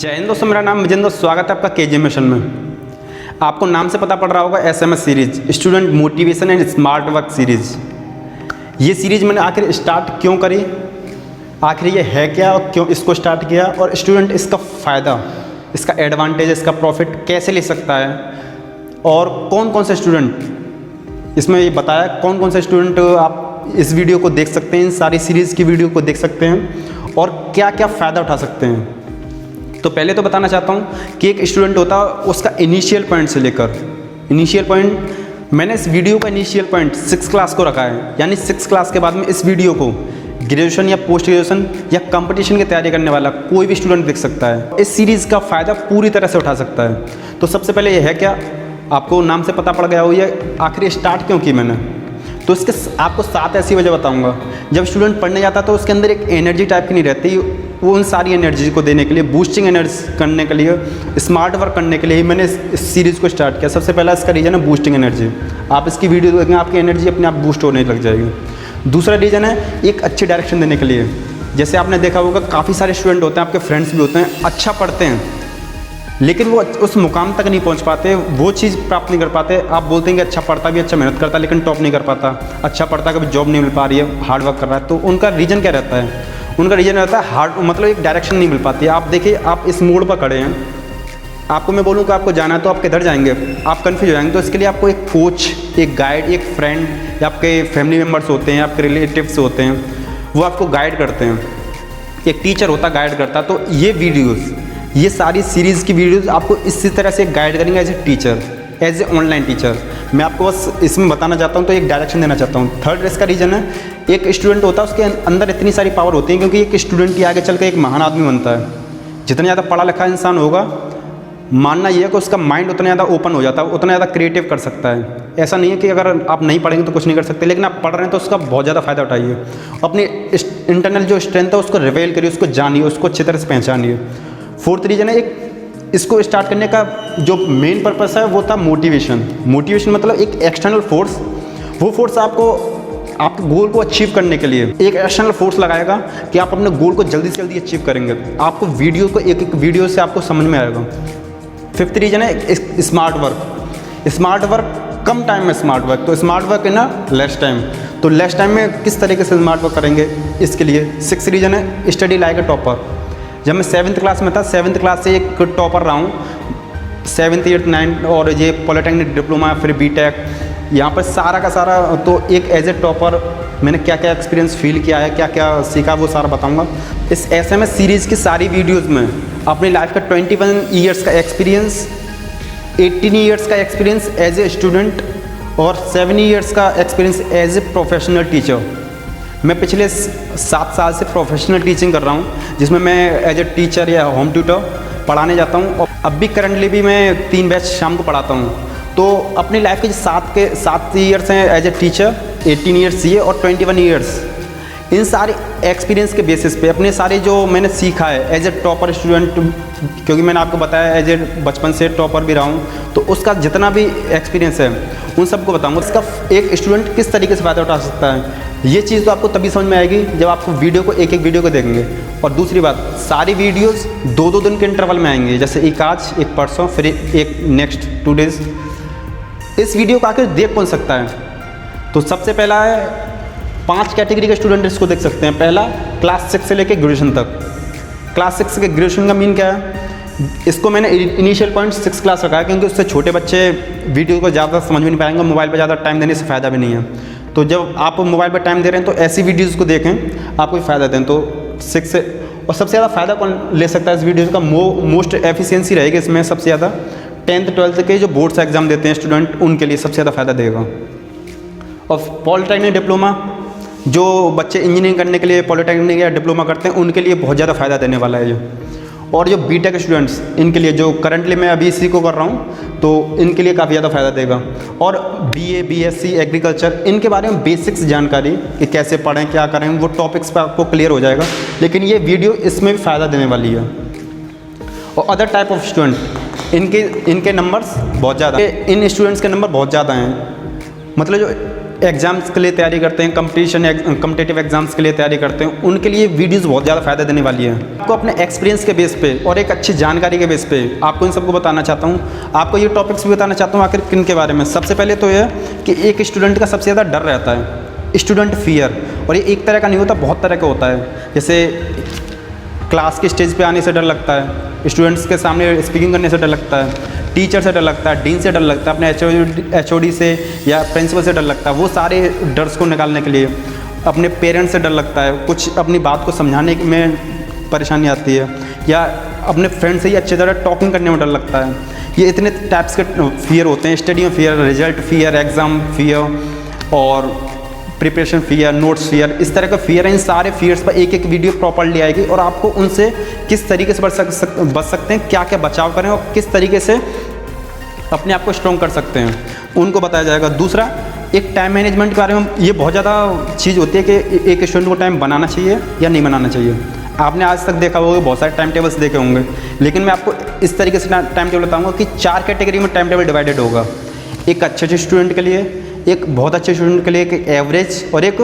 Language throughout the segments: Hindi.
जय हिंद दोस्तों, मेरा नाम बिजेंद्र, स्वागत है आपका इन्फॉर्मेशन में। आपको नाम से पता पड़ रहा होगा SMS series, student motivation and smart work series. ये सीरीज मैंने आखिर स्टार्ट क्यों करी, आखिर ये है क्या और क्यों इसको स्टार्ट किया, और स्टूडेंट इसका फ़ायदा, इसका एडवांटेज, इसका प्रॉफिट कैसे ले सकता है, और कौन कौन से स्टूडेंट इसमें ये बताया, कौन कौन से स्टूडेंट आप इस वीडियो को देख सकते हैं, इन सारी सीरीज़ की वीडियो को देख सकते हैं और क्या क्या फ़ायदा उठा सकते हैं। तो पहले तो बताना चाहता हूँ कि एक स्टूडेंट होता है, उसका इनिशियल पॉइंट से लेकर इनिशियल पॉइंट, मैंने इस वीडियो का इनिशियल पॉइंट 6 क्लास को रखा है, यानी 6 क्लास के बाद में इस वीडियो को ग्रेजुएशन या पोस्ट ग्रेजुएशन या कंपटीशन की तैयारी करने वाला कोई भी स्टूडेंट देख सकता है। इस सीरीज़ का फ़ायदा पूरी तरह से उठा सकता है। तो सबसे पहले ये है क्या, आपको नाम से पता पड़ गया हो ये आखिर स्टार्ट क्यों की मैंने, तो इसके आपको 7 ऐसी वजह बताऊंगा। जब स्टूडेंट पढ़ने जाता है तो उसके अंदर एक एनर्जी टाइप की नहीं रहती, वो उन सारी एनर्जी को देने के लिए, बूस्टिंग एनर्जी करने के लिए, स्मार्ट वर्क करने के लिए ही मैंने इस सीरीज़ को स्टार्ट किया। सबसे पहला इसका रीज़न है बूस्टिंग एनर्जी। आप इसकी वीडियो देखेंगे, आपकी एनर्जी अपने आप बूस्ट होने लग जाएगी। दूसरा रीज़न है एक अच्छी डायरेक्शन देने के लिए। जैसे आपने देखा होगा, काफ़ी सारे स्टूडेंट होते हैं, आपके फ्रेंड्स भी होते हैं, अच्छा पढ़ते हैं लेकिन वो उस मुकाम तक नहीं पहुंच पाते, वो चीज़ प्राप्त नहीं कर पाते। आप बोलते हैं कि अच्छा पढ़ता भी, अच्छा मेहनत करता, लेकिन टॉप नहीं कर पाता, अच्छा पढ़ता कभी जॉब नहीं मिल पा रही है, हार्ड वर्क कर रहा है, तो उनका रीज़न क्या रहता है? उनका रीज़न रहता है हार्ड, मतलब एक डायरेक्शन नहीं मिल पाती। आप देखिए, आप इस मोड़ पर खड़े हैं, आपको मैं बोलूँ कि आपको जाना है तो आप किधर जाएंगे, आप कन्फ्यूज हो जाएंगे। तो इसके लिए आपको एक कोच, एक गाइड, एक फ्रेंड या आपके फैमिली मेम्बर्स होते हैं, आपके रिलेटिव्स होते हैं, वो आपको गाइड करते हैं। एक टीचर होता है, गाइड करता है। तो ये वीडियोज़, ये सारी सीरीज़ की वीडियोज़ आपको इसी तरह से गाइड करेंगे as a teacher, as a online teacher. मैं आपको बस इसमें बताना चाहता हूँ, तो एक डायरेक्शन देना चाहता हूँ। थर्ड इसका रीज़न है, एक स्टूडेंट होता है, उसके अंदर इतनी सारी पावर होती है, क्योंकि एक स्टूडेंट ही आगे चल के एक महान आदमी बनता है। जितना ज़्यादा पढ़ा लिखा इंसान होगा, मानना यह है कि उसका माइंड उतना ज़्यादा ओपन हो जाता है, उतना ज़्यादा क्रिएटिव कर सकता है। ऐसा नहीं है कि अगर आप नहीं पढ़ेंगे तो कुछ नहीं कर सकते, लेकिन आप पढ़ रहे हैं तो उसका बहुत ज़्यादा फ़ायदा उठाइए। अपनी इंटरनल जो स्ट्रेंथ है उसको रिवेल करिए, उसको जानिए, उसको अच्छी तरह से पहचानिए। फोर्थ रीज़न है, एक इसको स्टार्ट करने का जो मेन पर्पस है वो था मोटिवेशन। मोटिवेशन मतलब एक एक्सटर्नल फोर्स, वो फोर्स आपको आपके गोल को अचीव करने के लिए एक एक्सटर्नल फोर्स लगाएगा कि आप अपने गोल को जल्दी से जल्दी अचीव करेंगे। आपको वीडियो को एक एक वीडियो से आपको समझ में आएगा। फिफ्थ रीज़न है स्मार्ट वर्क। स्मार्ट वर्क, कम टाइम में स्मार्ट वर्क, तो स्मार्ट वर्क है ना लेस टाइम, तो लेस टाइम में किस तरीके से स्मार्ट वर्क करेंगे इसके लिए। सिक्स रीज़न है स्टडी लाइक ए टॉपर। जब मैं 7th क्लास में था, 7th क्लास से एक टॉपर रहा हूँ, 7th 8th 9th, और ये पॉलिटेक्निक डिप्लोमा, फिर बीटेक, यहाँ पर सारा का सारा। तो एक एज ए टॉपर मैंने क्या क्या एक्सपीरियंस फील किया है, क्या क्या सीखा, वो सारा बताऊँगा। इस SMS सीरीज़ की सारी वीडियोज़ में अपनी लाइफ का 21 ईयर्स का एक्सपीरियंस, 18 ईयर्स का एक्सपीरियंस एज ए स्टूडेंट और 7 ईयर्स का experience as a professional teacher. मैं पिछले 7 साल से प्रोफेशनल टीचिंग कर रहा हूँ, जिसमें मैं एज ए टीचर या होम ट्यूटर पढ़ाने जाता हूँ, और अब भी करंटली भी मैं 3 बैच शाम को पढ़ाता हूँ। तो अपनी लाइफ के जो 7 ईयर्स हैं एज ए टीचर, 18 ईयर्स ये और 21 ईयर्स, इन सारे एक्सपीरियंस के बेसिस पे अपने सारे जो मैंने सीखा है एज ए टॉपर स्टूडेंट, क्योंकि मैंने आपको बताया एज ए बचपन से टॉपर भी रहा हूँ, तो उसका जितना भी एक्सपीरियंस है उन सबको बताऊँगा। इसका एक स्टूडेंट किस तरीके से फ़ायदा उठा सकता है, ये चीज़ तो आपको तभी समझ में आएगी जब आपको वीडियो को एक एक वीडियो को देखेंगे। और दूसरी बात, सारी वीडियोस 2-2 दिन के इंटरवल में आएंगे, जैसे एक आज, एक परसों, फिर एक नेक्स्ट 2 डेज़। इस वीडियो को आकर देख कौन सकता है, तो सबसे पहला है 5 कैटेगरी के स्टूडेंट इसको देख सकते हैं। पहला, क्लास 6 से लेकर ग्रेजुएशन तक। क्लास 6 के ग्रेजुएशन का मीन क्या है, इसको मैंने इनिशियल पॉइंट 6 क्लास रखा है, क्योंकि उससे छोटे बच्चे वीडियो को ज़्यादा समझ भी नहीं पाएंगे, मोबाइल पर ज़्यादा टाइम देने से फ़ायदा भी नहीं है। तो जब आप मोबाइल पर टाइम दे रहे हैं तो ऐसी वीडियोज़ को देखें, आपको फ़ायदा दें। तो 6 से, और सबसे ज़्यादा फ़ायदा कौन ले सकता है इस वीडियोज़ का, मोस्ट एफिशिएंसी रहेगी इसमें सबसे ज़्यादा 10th 12th के जो बोर्ड्स एग्जाम देते हैं स्टूडेंट, उनके लिए सबसे ज़्यादा फ़ायदा देगा। और पॉलिटेक्निक डिप्लोमा, जो बच्चे इंजीनियरिंग करने के लिए पॉलिटेक्निक या डिप्लोमा करते हैं, उनके लिए बहुत ज़्यादा फ़ायदा देने वाला है ये। और जो बीटेक स्टूडेंट्स, इनके लिए, जो करंटली मैं अभी इसी को कर रहा हूँ, तो इनके लिए काफ़ी ज़्यादा फ़ायदा देगा। और BA BSc एग्रीकल्चर, इनके बारे में बेसिक्स जानकारी कि कैसे पढ़ें, क्या करें, वो टॉपिक्स पर आपको क्लियर हो जाएगा। लेकिन ये वीडियो इसमें भी फ़ायदा देने वाली है। और अदर टाइप ऑफ स्टूडेंट, इनके नंबर्स बहुत ज़्यादा, इन स्टूडेंट्स के नंबर बहुत ज़्यादा हैं। मतलब जो एग्ज़ाम्स के लिए तैयारी करते हैं, कम्पिटिटिव एग्ज़ाम्स के लिए तैयारी करते हैं, उनके लिए वीडियोस बहुत ज़्यादा फ़ायदा देने वाली है। आपको अपने एक्सपीरियंस के बेस पे और एक अच्छी जानकारी के बेस पे आपको इन सबको बताना चाहता हूँ। आपको ये टॉपिक्स भी बताना चाहता हूँ आखिर किन के बारे में। सबसे पहले तो यह कि एक स्टूडेंट का सबसे ज़्यादा डर रहता है स्टूडेंट फियर, और ये एक तरह का नहीं होता, बहुत तरह का होता है। जैसे क्लास के स्टेज पे आने से डर लगता है, स्टूडेंट्स के सामने स्पीकिंग करने से डर लगता है, टीचर से डर लगता है, डीन से डर लगता है, अपने एचओडी से या प्रिंसिपल से डर लगता है। वो सारे डर्स को निकालने के लिए अपने पेरेंट्स से डर लगता है, कुछ अपनी बात को समझाने में परेशानी आती है, या अपने फ्रेंड से ही अच्छी तरह टॉकिंग करने में डर लगता है। ये इतने टाइप्स के फियर होते हैं, स्टडी में fear, result fear, exam fear और प्रिपरेशन फियर, नोट्स फियर, इस तरह का फियर है। इन सारे फियर्स पर एक एक वीडियो प्रॉपर्ली आएगी और आपको उनसे किस तरीके से बच सकते हैं, क्या क्या बचाव करें और किस तरीके से अपने आप को स्ट्रॉन्ग कर सकते हैं, उनको बताया जाएगा। दूसरा, एक टाइम मैनेजमेंट के बारे में, ये बहुत ज़्यादा चीज़ होती है कि एक स्टूडेंट को टाइम बनाना चाहिए या नहीं बनाना चाहिए। आपने आज तक देखा होगा, बहुत सारे टाइम टेबल्स देखे होंगे, लेकिन मैं आपको इस तरीके से टाइम टेबल बताऊँगा कि 4 कैटेगरी में टाइम टेबल डिवाइडेड होगा। एक अच्छे स्टूडेंट के लिए, एक बहुत अच्छे स्टूडेंट के लिए, एक एवरेज और एक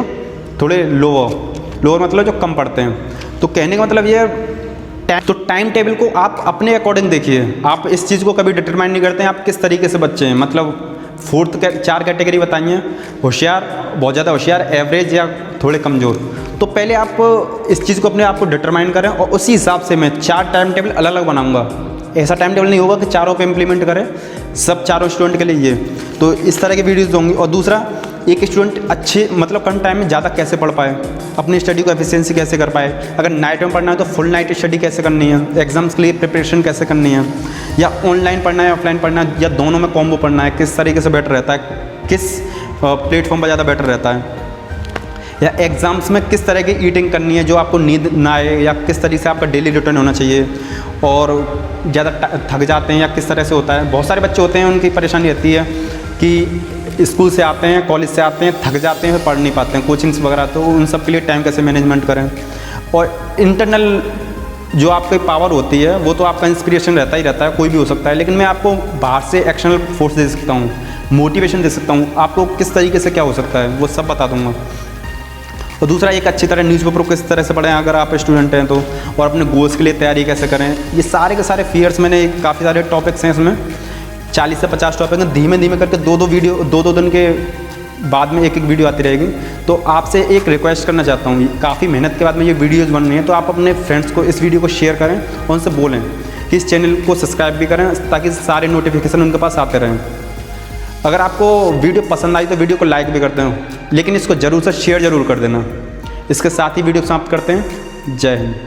थोड़े लोअर मतलब जो कम पढ़ते हैं। तो कहने का मतलब ये, तो टाइम टेबल को आप अपने अकॉर्डिंग देखिए। आप इस चीज़ को कभी डिटरमाइन नहीं करते हैं आप किस तरीके से बच्चे हैं। मतलब 4 कैटेगरी बताइए, होशियार, बहुत ज़्यादा होशियार, एवरेज या थोड़े कमज़ोर। तो पहले आप इस चीज़ को अपने आप को डिटरमाइन करें और उसी हिसाब से मैं 4 टाइम टेबल अलग अलग बनाऊंगा। ऐसा टाइम टेबल नहीं होगा कि चारों पे इम्प्लीमेंट करें, सब चारों स्टूडेंट के लिए ये। तो इस तरह की वीडियोज़ होंगी। और दूसरा, एक स्टूडेंट अच्छे मतलब कम टाइम में ज़्यादा कैसे पढ़ पाए, अपनी स्टडी को एफिशिएंसी कैसे कर पाए, अगर नाइट में पढ़ना है तो फुल नाइट स्टडी कैसे करनी है, एग्जाम्स के लिए प्रिपरेशन कैसे करनी है, या ऑनलाइन पढ़ना है, ऑफलाइन पढ़ना है, या दोनों में कॉम्बो पढ़ना है, किस तरीके से बेटर रहता है, किस प्लेटफॉर्म पर ज़्यादा बेटर रहता है, या एग्ज़ाम्स में किस तरह की ईटिंग करनी है जो आपको नींद ना आए, या किस तरीके से आपका डेली रूटीन होना चाहिए, और ज़्यादा थक जाते हैं या किस तरह से होता है। बहुत सारे बच्चे होते हैं, उनकी परेशानी रहती है कि स्कूल से आते हैं, कॉलेज से आते हैं, थक जाते हैं, पढ़ नहीं पाते हैं, कोचिंग्स वगैरह, तो उन सब के लिए टाइम कैसे मैनेजमेंट करें। और इंटरनल जो आपकी पावर होती है वो तो आपका इंस्पिरेशन रहता ही रहता है, कोई भी हो सकता है, लेकिन मैं आपको बाहर से एक्शनल फोर्स दे सकता हूँ, मोटिवेशन दे सकता हूँ, आपको किस तरीके से क्या हो सकता है वो सब बता दूँगा। और दूसरा, एक अच्छी तरह न्यूज़पेपर को किस तरह से पढ़ें अगर आप स्टूडेंट हैं तो, और अपने गोल्स के लिए तैयारी कैसे करें। ये सारे के सारे फियर्स, मैंने काफ़ी सारे टॉपिक्स हैं इसमें, 40 से 50 टॉपिक हैं। धीमे धीमे करके 2-2 दिन के बाद में एक वीडियो आती रहेगी। तो आपसे एक रिक्वेस्ट करना चाहता हूँ, काफ़ी मेहनत के बाद में ये वीडियोज़ बन रही हैं, तो आप अपने फ्रेंड्स को इस वीडियो को शेयर करें और उनसे बोलें कि इस चैनल को सब्सक्राइब भी करें ताकि सारे नोटिफिकेशन उनके पास आते रहें। अगर आपको वीडियो पसंद आई तो वीडियो को लाइक भी करते हैं, लेकिन इसको ज़रूर से शेयर ज़रूर कर देना। इसके साथ ही वीडियो समाप्त करते हैं। जय हिंद।